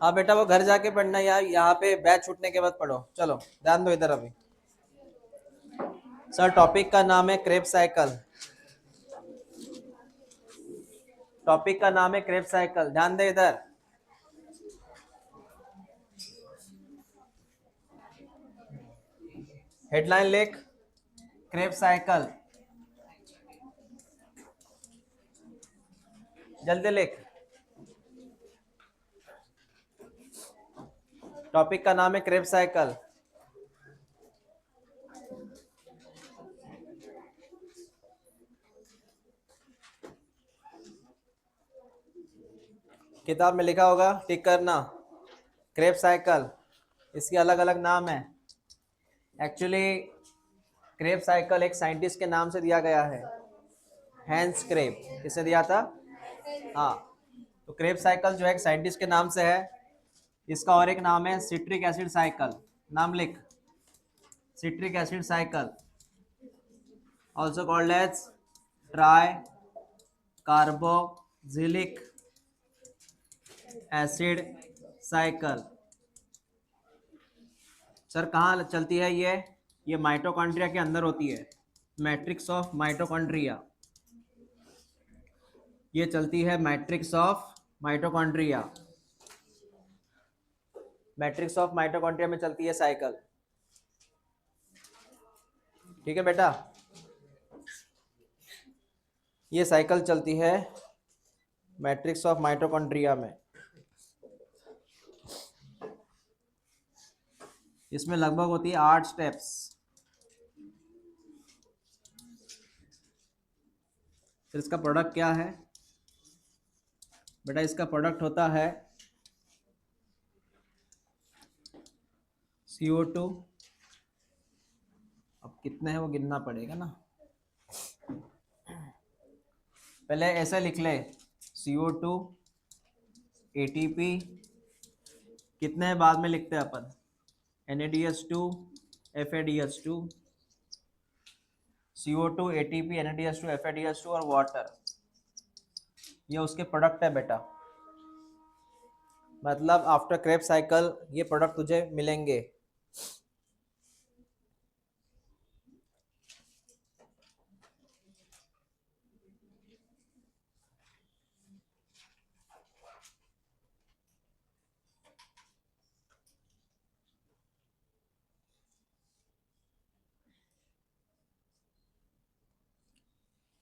हाँ बेटा वो घर जाके पढ़ना यार, यहाँ पे बैच छूटने के बाद पढ़ो। चलो ध्यान दो इधर अभी। सर टॉपिक का नाम है क्रेब साइकिल। टॉपिक का नाम है क्रेब साइकिल, ध्यान दे इधर। हेडलाइन लिख, क्रेब साइकिल, जल्दी लिख। टॉपिक का नाम है क्रेब साइकिल। किताब में लिखा होगा, टिक करना। क्रेब साइकिल, इसके अलग अलग नाम है। एक्चुअली क्रेब साइकिल एक साइंटिस्ट के नाम से दिया गया है, हैंस क्रेब। किसने दिया था? हाँ, तो क्रेब साइकिल जो है एक साइंटिस्ट के नाम से है। इसका और एक नाम है सिट्रिक एसिड साइकिल। नाम लिख, citric acid cycle, also called as tricarboxylic acid cycle. Sir कहाँ चलती है ये माइटोकॉन्ड्रिया के अंदर होती है, मैट्रिक्स ऑफ माइटोकॉन्ड्रिया। ये चलती है matrix of mitochondria. Matrix of mitochondria में चलती है साइकिल। ठीक है बेटा, ये साइकिल चलती है मैट्रिक्स ऑफ माइटोकॉन्ड्रिया में। इसमें लगभग होती है 8 स्टेप्स। फिर इसका प्रोडक्ट क्या है बेटा? इसका प्रोडक्ट होता है CO2। अब कितने हैं वो गिनना पड़ेगा ना, पहले ऐसे लिख ले, CO2 ATP, कितने हैं बाद में लिखते हैं अपन, NADH2 FADH2, CO2 ATP NADH2 FADH2 और वाटर, ये उसके प्रोडक्ट है बेटा। मतलब आफ्टर क्रेब साइकिल ये प्रोडक्ट तुझे मिलेंगे।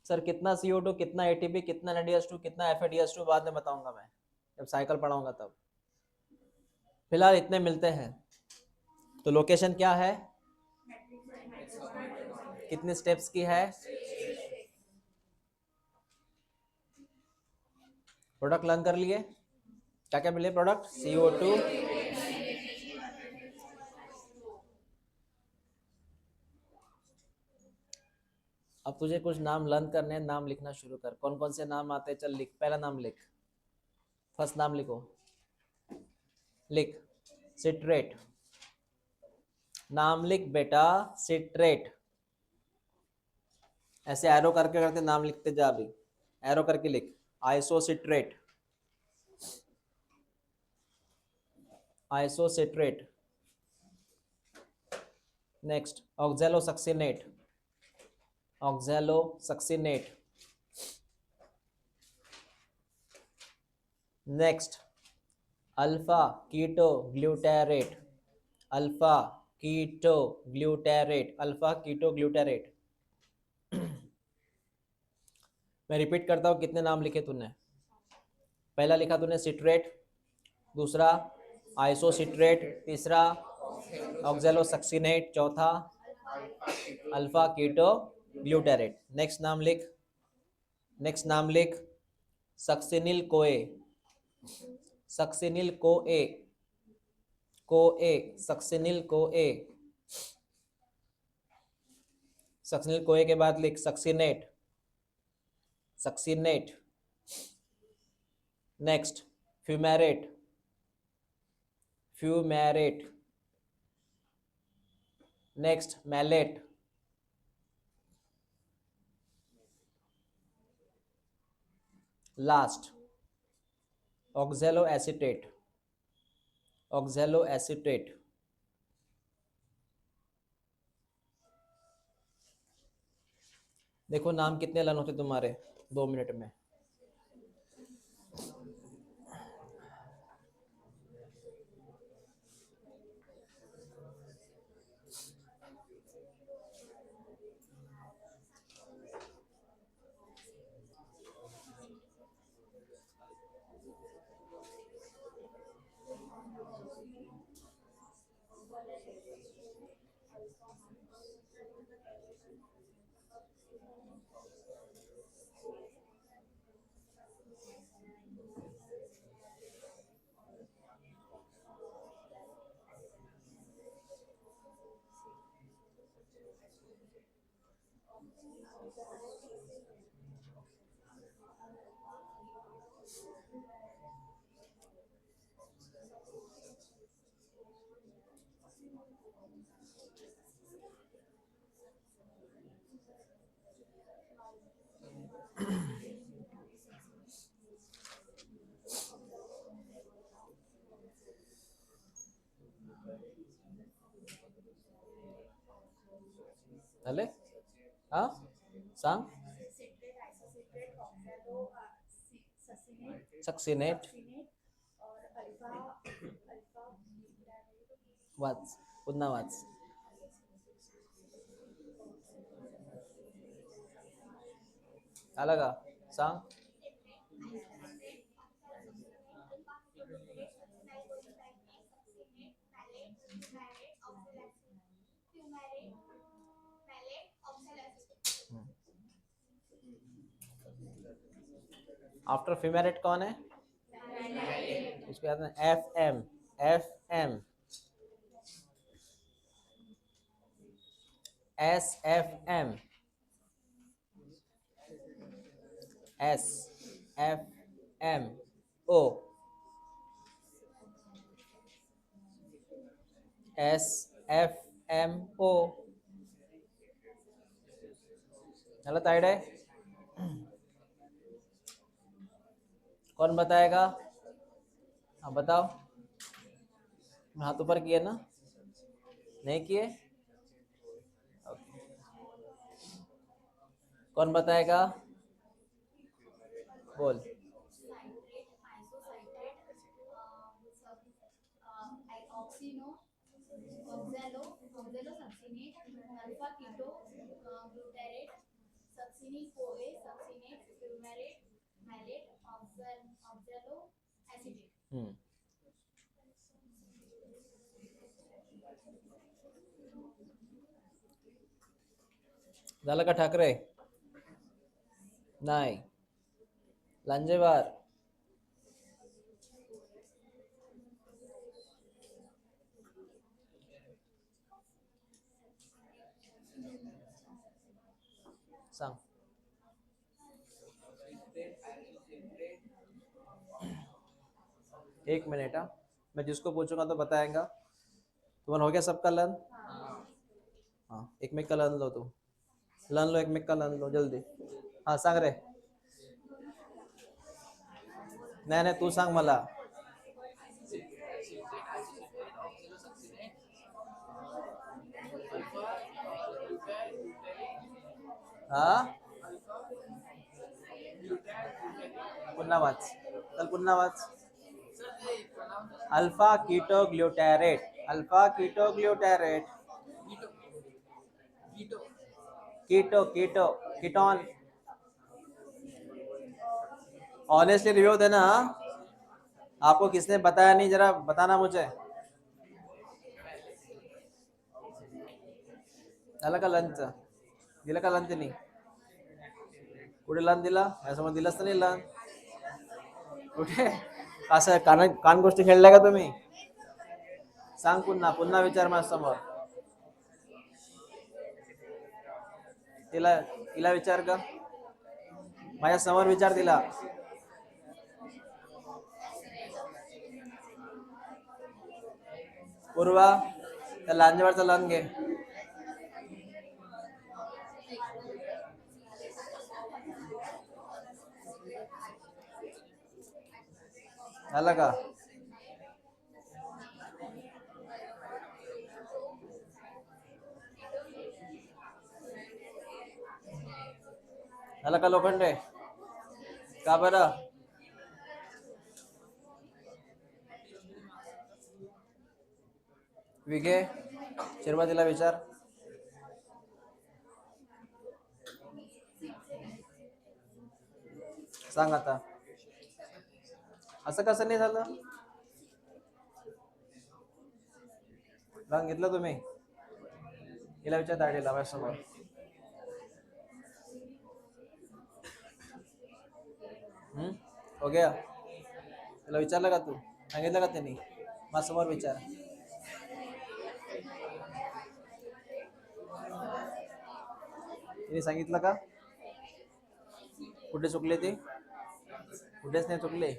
सर कितना CO2, कितना ATP, कितना NADH2, कितना FADH2 बाद में बताऊंगा मैं, जब साइकिल पढ़ाऊंगा तब। फिलहाल इतने मिलते हैं। तो लोकेशन क्या है, कितने स्टेप्स की है, प्रोडक्ट लर्न कर लिए, क्या क्या मिले प्रोडक्ट, CO2। अब तुझे कुछ नाम लर्न करने हैं, नाम लिखना शुरू कर। कौन कौन से नाम आते हैं, चल लिख। पहला नाम लिख, फर्स्ट नाम लिखो, लिख सिट्रेट। नाम लिख बेटा, सिट्रेट। ऐसे एरो करके करते नाम लिखते जा, अभी एरो करके लिख। Isocitrate, isocitrate. Next oxalosuccinate, oxalosuccinate. Next alpha ketoglutarate, alpha ketoglutarate, alpha ketoglutarate. मैं रिपीट करता हूँ, कितने नाम लिखे तूने? पहला लिखा तूने सिट्रेट, दूसरा आइसोसिट्रेट, तीसरा ऑक्जेलोसक्सिनेट, चौथा अल्फा कीटो ग्लूटेरेट। नेक्स्ट नाम लिख, नेक्स्ट नाम लिख सक्सिनिल कोए, सक्सिनिल कोए, कोए, सक्सिनिल कोए। सक्सिनिल कोए के बाद लिख succinate, succinate. Next fumarate, fumarate. Next malate, last oxaloacetate, oxaloacetate. देखो नाम कितने लर्न होते तुम्हारे 2 मिनट में। झाले? हा सांग. सक्सिनेट वाच, पुन्हा वाच. आला का? सांग. आफ्टर फिमेरेट कौन है? उसके बाद में F M. F M S F M S F M O S F M O. गलत आइड है। कौन बताएगा? हाँ बताओ। हाथ ऊपर किए ना? नहीं किए? कौन बताएगा? बोल। हम्म झालं का ठाकरे? नाही. लांजेवार. सांग. एक मिनट हाँ, मैं जिसको पूछूंगा तो बताएगा। तुम्हारा हो गया सबका लर्न? हाँ एक मिनट का लर्न लो तू। लर्न लो, एक मिनट का लर्न लो जल्दी। हाँ सांग रे. नाही नाही तू सांग मला. हा पुन्हा वाच. चल पुन्हा वाच. अल्फा कीटो ग्लूटारेट. अल्फा कीटो glutarate. Keto keto ketone. Honestly review देना हाँ? आपको किसने बताया नहीं जरा बताना मुझे. झालं का लंच? दिलं का लंच नाही? कुठे लंच दिला? यासमोर दिलंच तर नाही लंच. कुठे? असं कान गोष्टी खेळल्या का तुम्ही? सांग पुन्हा पुन्हा विचार माझ्या समोर. तिला तिला विचार का? माझ्या समोर विचार तिला. पूर्वा त्या लांजेवाडचा लन घे. झालं का? झालं का लोखंडे? का बरं? विगे सुरुवातीला विचार. सांग आता. असं कसं नाही झालं? रंग घेतला तुम्ही? हिला विचार दाढीला माझ्यासमोर. हो गया? तुला विचारलं का तू? सांगितलं का त्यांनी? माझ्यासमोर विचार. तिने सांगितलं का? कुठे चुकले ते? कुठेच नाही चुकले.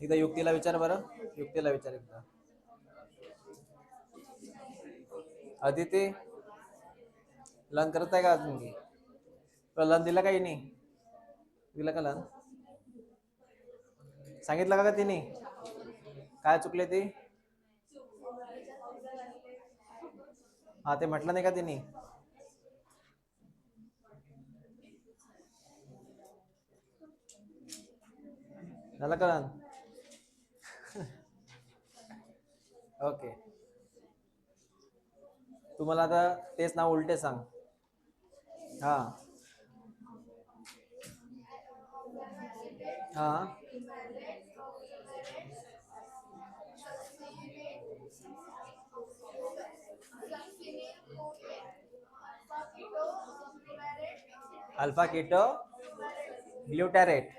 एकदा युक्तीला विचार बरं. युक्तीला विचार एकदा. अदिती लन करत आहे का अजून की? तुला लन दिला काही नाही? दिला का लन? सांगितलं का तिने? काय चुकले ते? हा ते म्हटलं नाही का तिने? झालं का लन? ओके. तुम्हाला आता तेच नाव उलटे सांग. हा हा अल्फा कीटो ग्लूटारेट.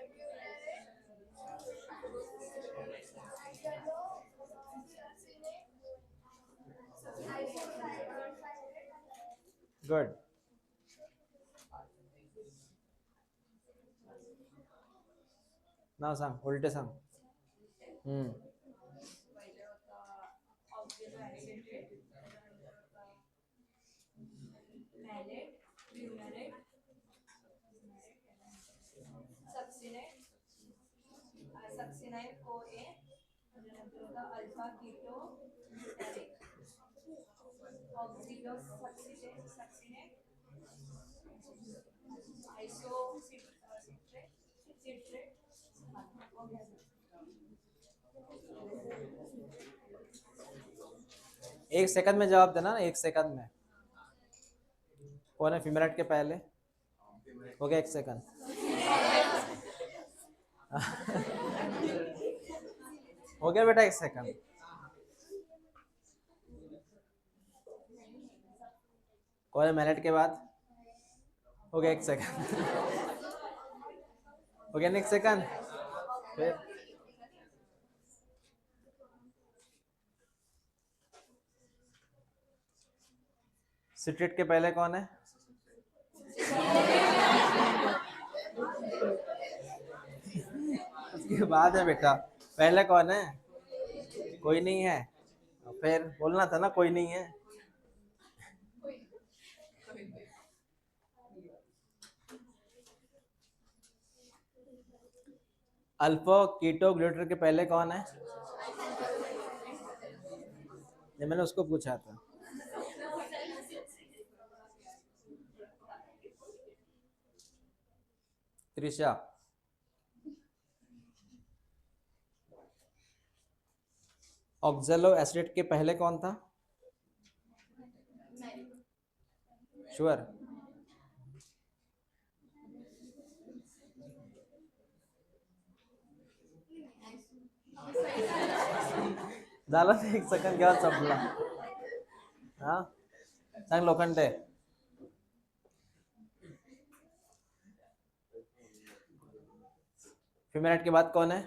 गुड. नाव सांग उलटे सांग. एक सेकंड में जवाब देना ना, एक सेकंड में. कौन है फिमरेट के पहले? हो गया एक सेकंड. हो गया बेटा एक सेकंड. कौन है मैलेट के बाद? हो गया एक सेकंड. हो गया नेक्स्ट सेकंड. फिर सिट्रेट के पहले कौन है? उसके बाद है बेटा. पहले कौन है? कोई नहीं है. फिर बोलना था ना कोई नहीं है. अल्फा कीटो ग्लूटर के पहले कौन है? ये मैंने उसको पूछा था. त्रिशा. ऑक्जेलो एसिड के पहले कौन था? श्योर? झालं ते एक सेकंड घ्या संपला. हा सांग लोखंडे. फिमरेट के बाद कौन है?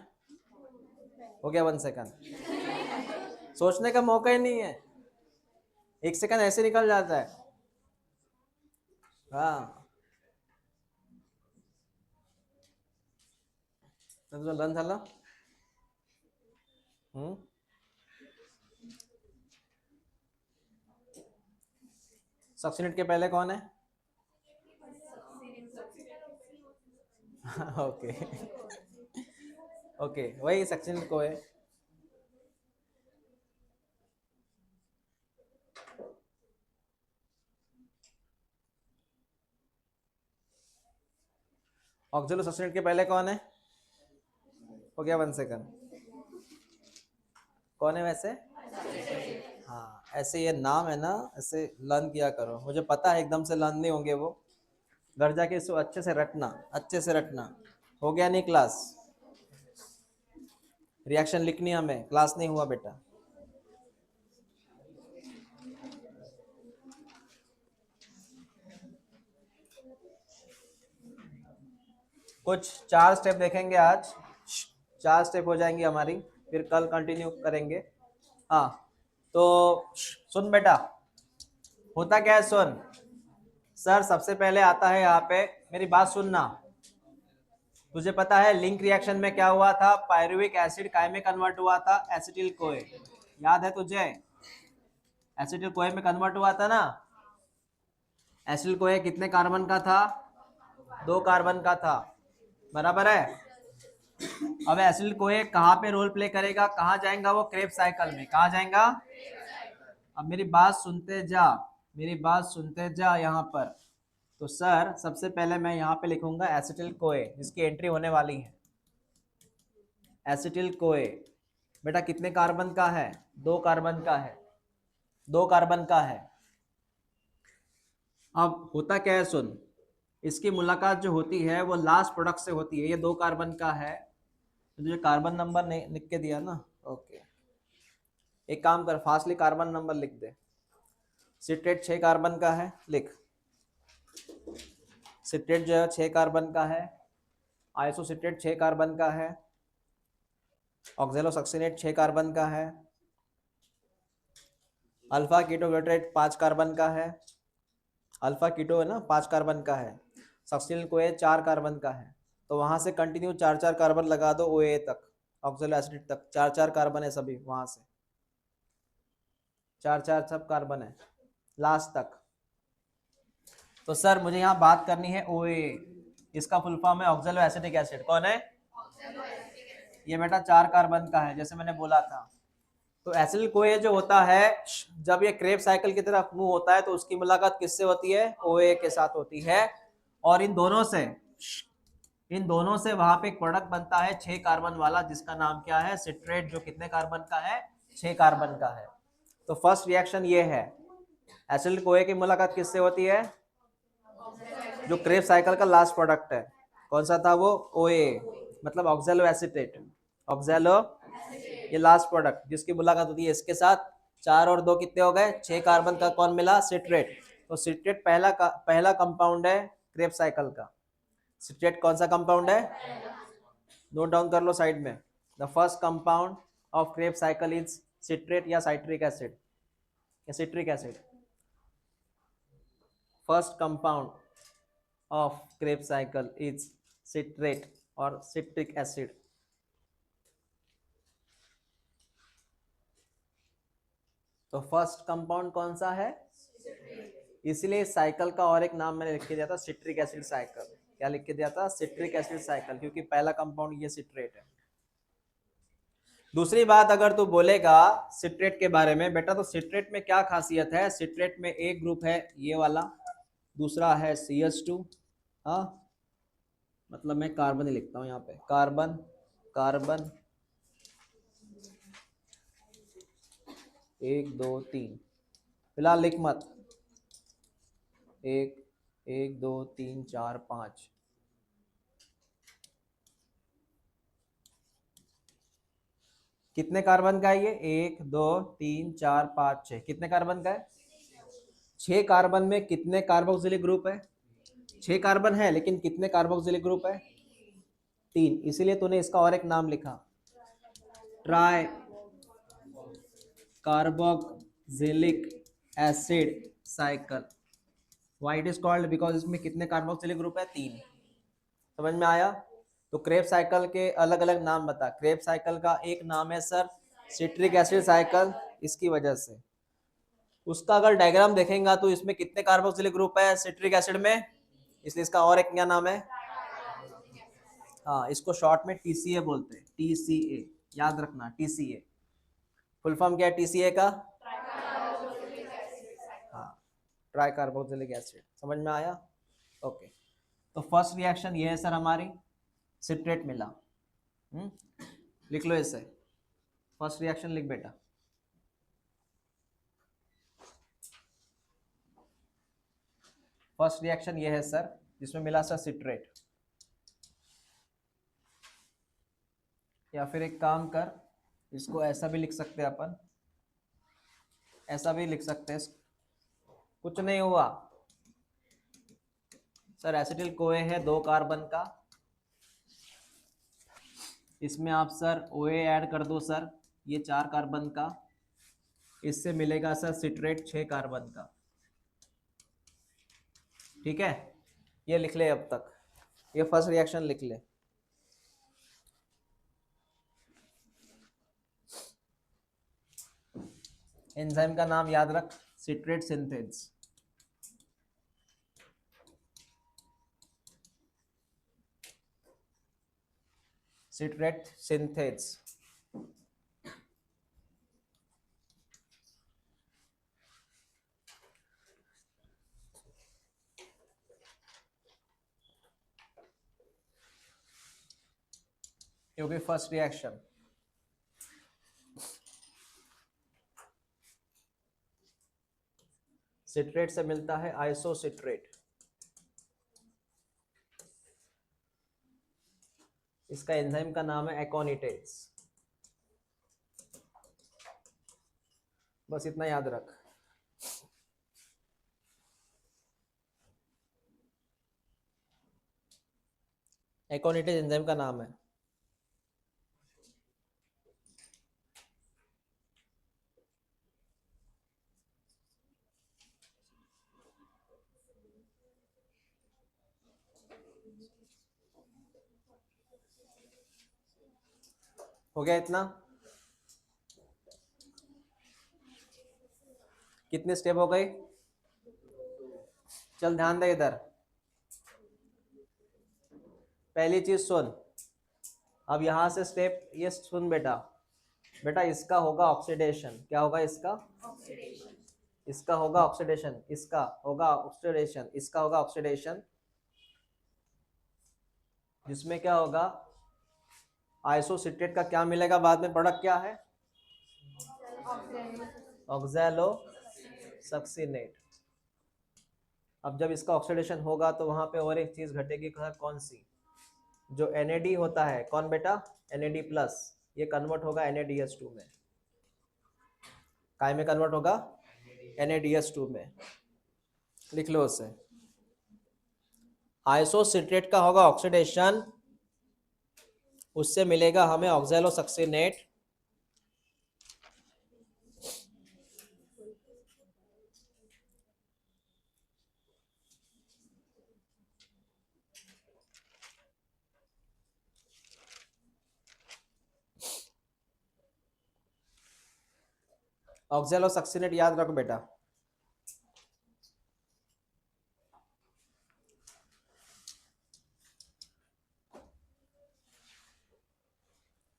हो गया 1 सेकंड. सोचने का मौका ही नहीं है. 1 सेकंड ऐसे निकल जाता है. हाँ तुझं लन झालं. सक्सिनेट के पहले कौन है? ओके. ओके वही सक्सिनेट को है. ऑक्सैलोसक्सिनेट के पहले कौन है? हो गया 1 सेकंड। कौन है वैसे? हाँ, ऐसे ये नाम है ना, ऐसे लर्न किया करो। मुझे पता है एकदम से लर्न नहीं होंगे वो, घर जाके इसको अच्छे से रटना, अच्छे से रटना। हो गया नहीं क्लास? रिएक्शन लिखनी हमें, क्लास नहीं हुआ बेटा। कुछ 4 स्टेप देखेंगे आज, 4 स्टेप हो जाएंगी हमारी, फिर कल कंटिन्यू करेंगे। हाँ, तो सुन बेटा, होता क्या है सुन। सर सबसे पहले आता है यहाँ पे, मेरी बात सुनना। तुझे पता है लिंक रिएक्शन में क्या हुआ था? पायरुविक एसिड काय में कन्वर्ट हुआ था? एसिटिल कोए। याद है तुझे? एसिटिल कोए में कन्वर्ट हुआ था ना। एसिटिल कोए कितने कार्बन का था? 2 कार्बन का था, बराबर है। अब एसिटिल कोए कहाँ पे रोल प्ले करेगा? कहाँ जाएगा वो? क्रेब्स साइकिल में। कहाँ जाएगा? अब मेरी बात सुनते जा, मेरी बात सुनते जा यहाँ पर। तो सर सबसे पहले मैं यहाँ पे लिखूंगा एसिटिल कोए, जिसकी एंट्री होने वाली है। एसिटिल कोए बेटा कितने कार्बन का है? 2 कार्बन का है, 2 कार्बन का है। अब होता क्या है सुन, इसकी मुलाकात जो होती है वो लास्ट प्रोडक्ट से होती है। ये 2 कार्बन का है, तो तुझे कार्बन नंबर नहीं लिख के दिया ना, ओके। एक काम कर, फास्टली कार्बन नंबर लिख दे। सिट्रेट 6 कार्बन का है, लिख। सिट्रेट जो है 6 कार्बन का है। आइसोसिट्रेट 6 कार्बन का है। ऑक्सैलोसक्सिनेट 6 कार्बन का है। अल्फा कीटोग्लूटारेट 5 कार्बन का है। अल्फा कीटो है ना, 5 कार्बन का है। सक्सिनिल कोए 4 कार्बन का है। तो वहां से कंटिन्यू 4-4 कार्बन लगा दो OA तक, ऑक्सैलो एसिड तक। 4-4 कार्बन है सभी, वहां से 4-4 सब कार्बन है लास्ट तक। तो सर मुझे यहाँ बात करनी है OA, इसका फुल फॉर्म है ऑक्सैलो एसिटिक एसिड। कौन है? ये बेटा 4 कार्बन का है, जैसे मैंने बोला था। तो एसिटिल कोए जो होता है, जब ये क्रेब साइकिल की तरफ मूव होता है तो उसकी मुलाकात किससे होती है? OA के साथ होती है। और इन दोनों से वहां पे एक प्रोडक्ट बनता है 6 कार्बन वाला, जिसका नाम क्या है? सिट्रेट, जो कितने कार्बन का है? 6 कार्बन का है। तो फर्स्ट रिएक्शन ये है, एसिटिल कोए की मुलाकात किससे होती है? जो क्रेब साइकिल का लास्ट प्रोडक्ट है, कौन सा था वो? OA, मतलब ऑक्सैलो एसिटेट। ऑक्सैलो, ये लास्ट प्रोडक्ट जिसकी मुलाकात होती है इसके साथ। 4 और 2 कितने हो गए? 6 कार्बन का कौन मिला? सिट्रेट। तो सिट्रेट पहला कंपाउंड है क्रेब साइकिल का। सिट्रेट कौन सा कंपाउंड है? नोट डाउन कर लो साइड में। The first compound of Krebs cycle is citrate या साइट्रिक एसिड या citric acid. First compound of Krebs cycle is citrate और सिट्रिक एसिड। तो फर्स्ट कंपाउंड कौन सा है? इसलिए साइकिल का और एक नाम मैंने लिख के दिया था, सिट्रिक एसिड साइकिल। क्या लिख के दिया था? सिट्रिक एसिड साइकिल, क्योंकि पहला कंपाउंड ये सिट्रेट है। दूसरी बात अगर तू बोलेगा सिट्रेट के बारे में बेटा, तो सिट्रेट में क्या खासियत है? सिट्रेट में एक ग्रुप है ये वाला, दूसरा है CH2। हाँ, मतलब मैं कार्बन ही लिखता हूँ यहाँ पे, कार्बन कार्बन 1 2 3, फिलहाल लिख मत। 1 1 2 3 4 5। कितने कार्बन का है ये? 1 2 3 4 5 6। कितने कार्बन का है? 6 कार्बन में कितने कार्बोक्सिलिक ग्रुप है? 6 कार्बन है, लेकिन कितने कार्बोक्सिलिक ग्रुप है? 3। इसीलिए तूने इसका और एक नाम लिखा, try carboxylic acid cycle. Why it is called? Because इसमें कितने कार्बोक्सिलिक ग्रुप है? 3। समझ में आया? तो क्रेब साइकिल के अलग अलग नाम बता। क्रेब साइकिल का एक नाम है सर सिट्रिक एसिड साइकिल, इसकी वजह से। उसका अगर डायग्राम देखेंगे तो इसमें कितने कार्बोक्सिलिक ग्रुप है सिट्रिक एसिड में, इसलिए इसका और एक क्या नाम है? हाँ, इसको शॉर्ट में TCA बोलते हैं, TCA। याद रखना, TCA फुल फॉर्म क्या है TCA का? हाँ, ट्राई कार्बोक्सिलिक एसिड। समझ में आया? ओके। तो फर्स्ट रिएक्शन ये है सर हमारी, सिट्रेट मिला। लिख लो इसे, फर्स्ट रिएक्शन लिख बेटा। फर्स्ट रिएक्शन ये है सर जिसमें मिला सर सिट्रेट। या फिर एक काम कर, इसको ऐसा भी लिख सकते हैं अपन, ऐसा भी लिख सकते हैं, कुछ नहीं हुआ सर, एसिटिल कोए है 2 कार्बन का, इसमें आप सर OA ऐड कर दो सर, ये 4 कार्बन का, इससे मिलेगा सर सिट्रेट 6 कार्बन का। ठीक है, ये लिख ले अब तक, ये फर्स्ट रिएक्शन लिख ले। एंजाइम का नाम याद रख, सिट्रेट सिंथेज। Citrate synthase. क्योंकि फर्स्ट रिएक्शन सिट्रेट से मिलता है आइसोसिट्रेट, इसका एंजाइम का नाम है एकोनिटेज। बस इतना याद रख। एकोनिटेज एंजाइम का नाम है। हो गया इतना? कितने स्टेप हो गए? चल ध्यान दे इधर, पहली चीज सुन, अब यहां से स्टेप ये सुन बेटा, बेटा इसका होगा ऑक्सीडेशन, क्या होगा इसका? ऑक्सीडेशन। इसका होगा ऑक्सीडेशन, इसका होगा ऑक्सीडेशन, इसका होगा ऑक्सीडेशन, जिसमें क्या होगा, आइसोसिट्रेट का क्या मिलेगा बाद में, प्रोडक्ट क्या है? Oxalo succinate. अब जब इसका ऑक्सीडेशन होगा तो वहां पे और एक चीज घटेगी, कौन सी? जो NAD होता है, कौन बेटा? NAD प्लस, ये कन्वर्ट होगा NADH2 में। काय में कन्वर्ट होगा? NADH2 में। लिख लो उसे, आइसोसिट्रेट का होगा ऑक्सीडेशन, उससे मिलेगा हमें ऑक्सैलो सक्सिनेट, ऑक्सैलो सक्सिनेट याद रखो बेटा।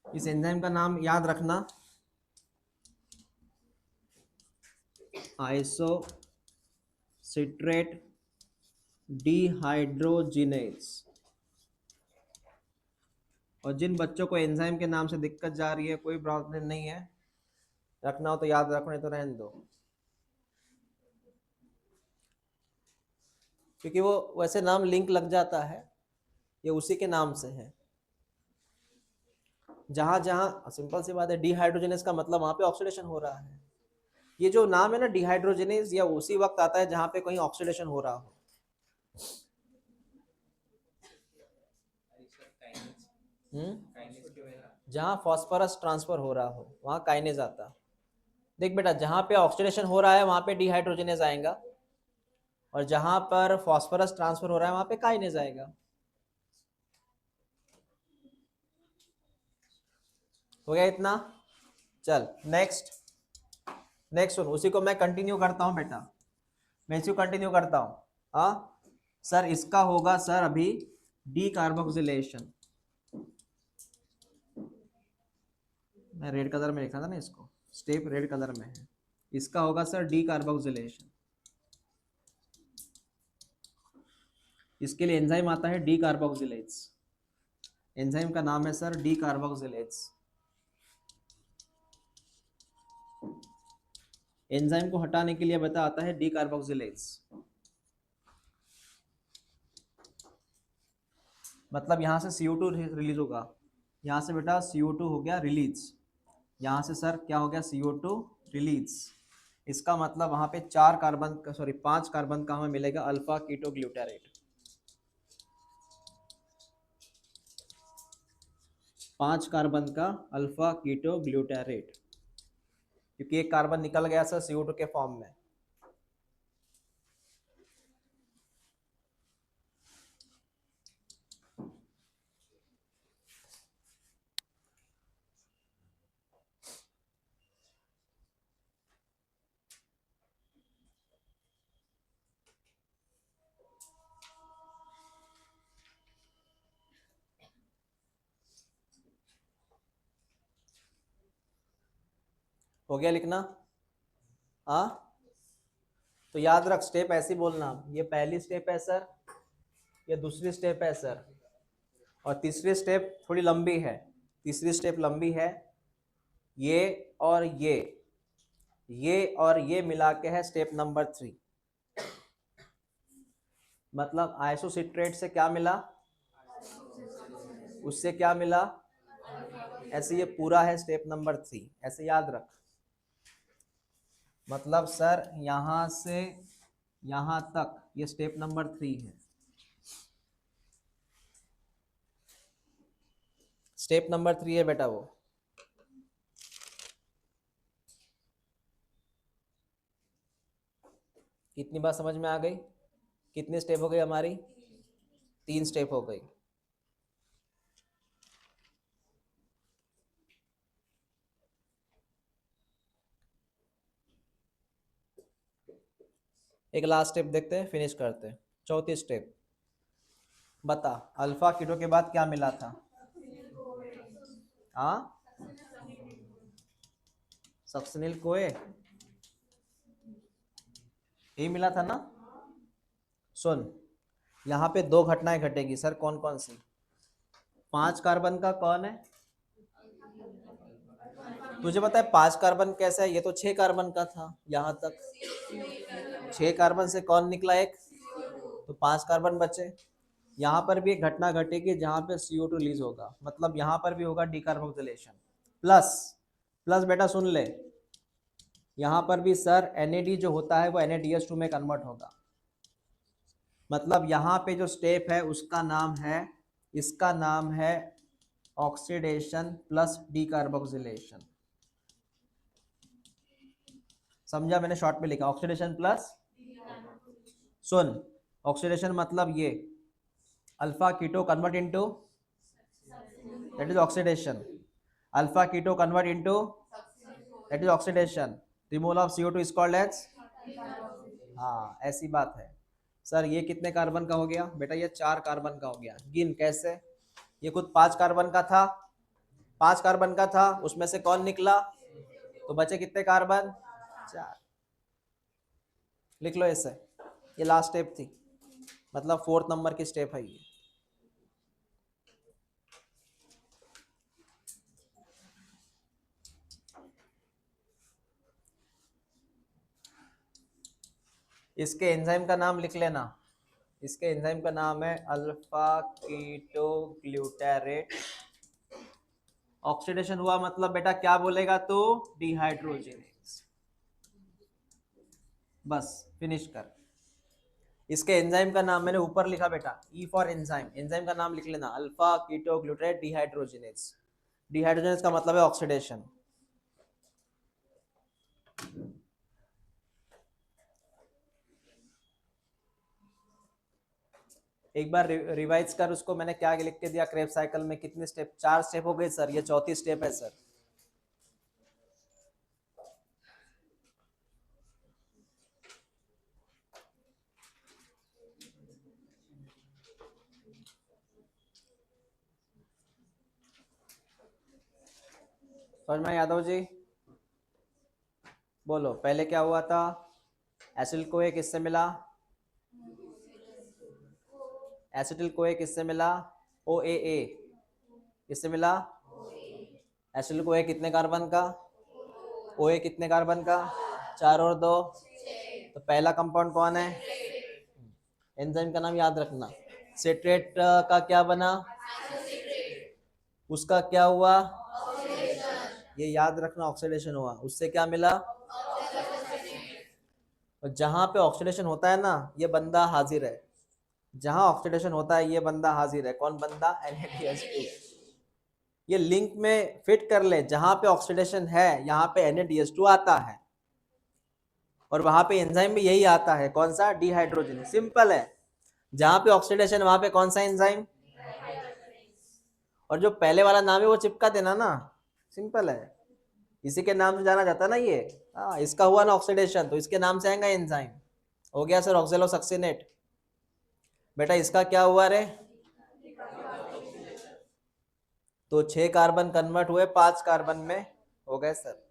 इस एंजाइम का नाम याद रखना, आइसोसिट्रेट डिहाइड्रोजिनेज। और जिन बच्चों को एंजाइम के नाम से दिक्कत जा रही है, कोई प्रॉब्लम नहीं है, रखना हो तो याद रखो, नहीं तो रहने दो, क्योंकि वो वैसे नाम लिंक लग जाता है, ये उसी के नाम से है। जहां जहां सिंपल सी बात है, डिहाइड्रोजिनेज का मतलब वहां पे ऑक्सीडेशन हो रहा है। ये जो नाम है ना डिहाइड्रोजिनेज, या उसी वक्त आता है जहां पे कहीं ऑक्सीडेशन हो रहा हो। जहां फॉस्फोरस ट्रांसफर हो रहा हो वहां काइनेज आता। देख बेटा, जहां पे ऑक्सीडेशन हो रहा है वहां पे डिहाइड्रोजिनेज आएगा, और जहां पर फॉस्फोरस ट्रांसफर हो रहा है वहां पे काइनेज आएगा। हो गया इतना? चल नेक्स्ट, नेक्स्ट सुन, उसी को मैं कंटिन्यू करता हूं बेटा, मैं इसी को कंटिन्यू करता हूं। हाँ सर, इसका होगा सर अभी डी कार्बोक्सिलेशन, मैं रेड कलर में लिखा था ना इसको, स्टेप रेड कलर में है, इसका होगा सर डी कार्बोक्सिलेशन। इसके लिए एंजाइम आता है डी कार्बोक्सिलेज। एंजाइम का नाम है सर डी कार्बोक्सिलेज। एंजाइम को हटाने के लिए बता आता है डी कार्बोक्सिलेज। मतलब यहाँ से CO2 रिलीज होगा, यहाँ से बेटा CO2 हो गया रिलीज, यहाँ से सर क्या हो गया CO2 रिलीज। इसका मतलब वहाँ पे 5 कार्बन का हमें मिलेगा अल्फा कीटो ग्लूटारेट। 5 कार्बन का अल्फा कीटो ग्लूटारेट, क्योंकि एक कार्बन निकल गया सर CO2 के फॉर्म में। हो गया लिखना? हाँ, तो याद रख स्टेप ऐसे बोलना, ये पहली स्टेप है सर, ये दूसरी स्टेप है सर, और तीसरी स्टेप थोड़ी लंबी है। तीसरी स्टेप लंबी है, ये और ये और ये मिला के है स्टेप नंबर 3। मतलब आइसोसिट्रेट से क्या मिला, उससे क्या मिला, ऐसे ये पूरा है स्टेप नंबर 3, ऐसे याद रख। मतलब सर यहाँ से यहाँ तक ये स्टेप नंबर 3 है। स्टेप नंबर 3 है बेटा वो। कितनी बात समझ में आ गई? कितनी स्टेप हो गई हमारी? 3 स्टेप हो गई। एक लास्ट स्टेप देखते हैं, फिनिश करते हैं। चौथी स्टेप, बता अल्फा कीटो के बाद क्या मिला था? हाँ, सक्सिनिल कोए, यही मिला था ना? सुन, यहाँ पे 2 घटनाएं घटेगी सर, कौन कौन सी? 5 कार्बन का कौन है? तुझे पता है 5 कार्बन कैसा है? ये तो 6 कार्बन का था यहाँ तक। 6 कार्बन से कौन निकला एक, तो 5 कार्बन बचे। यहाँ पर भी एक घटना घटेगी जहाँ पे CO2 रिलीज होगा, मतलब यहाँ पर भी होगा डीकार्बोक्सिलेशन। प्लस प्लस बेटा सुन ले, यहाँ पर भी सर NAD जो होता है वो NADH2 में कन्वर्ट होगा। मतलब यहाँ पे जो स्टेप है उसका नाम है, इसका नाम है ऑक्सीडेशन प्लस डीकार्बोक्सिलेशन। समझा? मैंने शॉर्ट में लिखा ऑक्सीडेशन प्लस। सुन, ऑक्सीडेशन मतलब ये alpha keto convert into, that is oxidation. Alpha keto convert into, that is oxidation. Removal of CO2 is called as, हाँ ऐसी बात है। सर ये कितने कार्बन का हो गया बेटा? ये 4 कार्बन का हो गया। गिन कैसे? ये खुद 5 कार्बन का था, 5 कार्बन का था, उसमें से कौन निकला, तो बचे कितने कार्बन? 4। लिख लो ऐसे, ये लास्ट स्टेप थी, मतलब 4th नंबर की स्टेप है ये। इसके एंजाइम का नाम लिख लेना, इसके एंजाइम का नाम है अल्फा कीटो ग्लूटारेट। ऑक्सीडेशन हुआ मतलब बेटा क्या बोलेगा तो डिहाइड्रोजिनेज। बस फिनिश कर। इसके एंजाइम का नाम मैंने ऊपर लिखा बेटा, ई फॉर एंजाइम, एंजाइम का नाम लिख लेना अल्फा कीटो ग्लूटारेट डिहाइड्रोजिनेज। डिहाइड्रोजिनेज का मतलब है ऑक्सीडेशन। एक बार रिवाइज कर उसको, मैंने क्या लिख के दिया क्रेब साइकिल में, कितने स्टेप? 4 स्टेप हो गए सर, ये चौथी स्टेप है सर। समझ में यादव जी? बोलो पहले क्या हुआ था? एसिल को एक किससे मिला? एसिटिल कोए किससे मिला? OAA। किससे मिला? एसिटिल कोए कितने कार्बन का? OA कितने कार्बन का? 4 और 2, तो पहला कंपाउंड कौन है? एंजाइम का नाम याद रखना। सिट्रेट का क्या बना? उसका क्या हुआ? ये याद रखना, ऑक्सीडेशन हुआ। उससे क्या मिला? और जहां पे ऑक्सीडेशन होता है ना, ये बंदा हाजिर है। जहां ऑक्सीडेशन होता है ये बंदा हाजिर है। कौन बंदा? NaDH2। ये लिंक में फिट कर ले, जहां पे ऑक्सीडेशन है यहाँ पे NaDH2 आता है, और वहां पे एंजाइम भी यही आता है। कौन सा? डिहाइड्रोजन। सिंपल है। जहां पे ऑक्सीडेशन वहां पे कौन सा एंजाइम? और जो पहले वाला नाम है वो चिपका देना ना, सिंपल है। इसी के नाम से जाना जाता है ना ये। हाँ, इसका हुआ ना ऑक्सीडेशन, तो इसके नाम से आएगा एंजाइम। हो गया सर ऑक्सैलोसक्सिनेट। बेटा इसका क्या हुआ रे? तो 6 कार्बन कन्वर्ट हुए 5 कार्बन में, हो गए सर।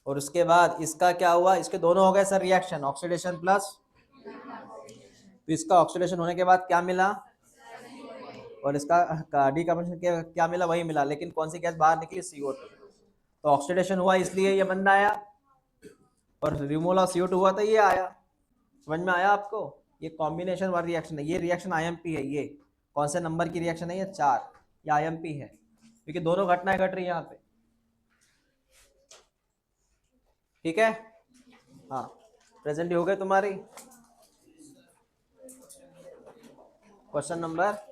और उसके बाद इसका क्या हुआ? इसके दोनों हो गए सर रिएक्शन, ऑक्सीडेशन प्लस। तो इसका ऑक्सीडेशन होने के बाद क्या मिला? और इसका डिकार्बोनेशन क्या मिला? वही मिला, लेकिन कौन सी गैस बाहर निकली? CO2। तो ऑक्सीडेशन हुआ इसलिए ये बंदा आया, और रिमूवल ऑफ CO2 हुआ तो ये आया। समझ में आया आपको? ये कॉम्बिनेशन वाला रिएक्शन है। ये रिएक्शन IMP है। ये कौन से नंबर की रिएक्शन है? ये 4। ये IMP है, क्योंकि दोनों घटनाएं घट रही है यहाँ पे। ठीक है? हाँ, प्रेजेंट हो गए तुम्हारी। Question number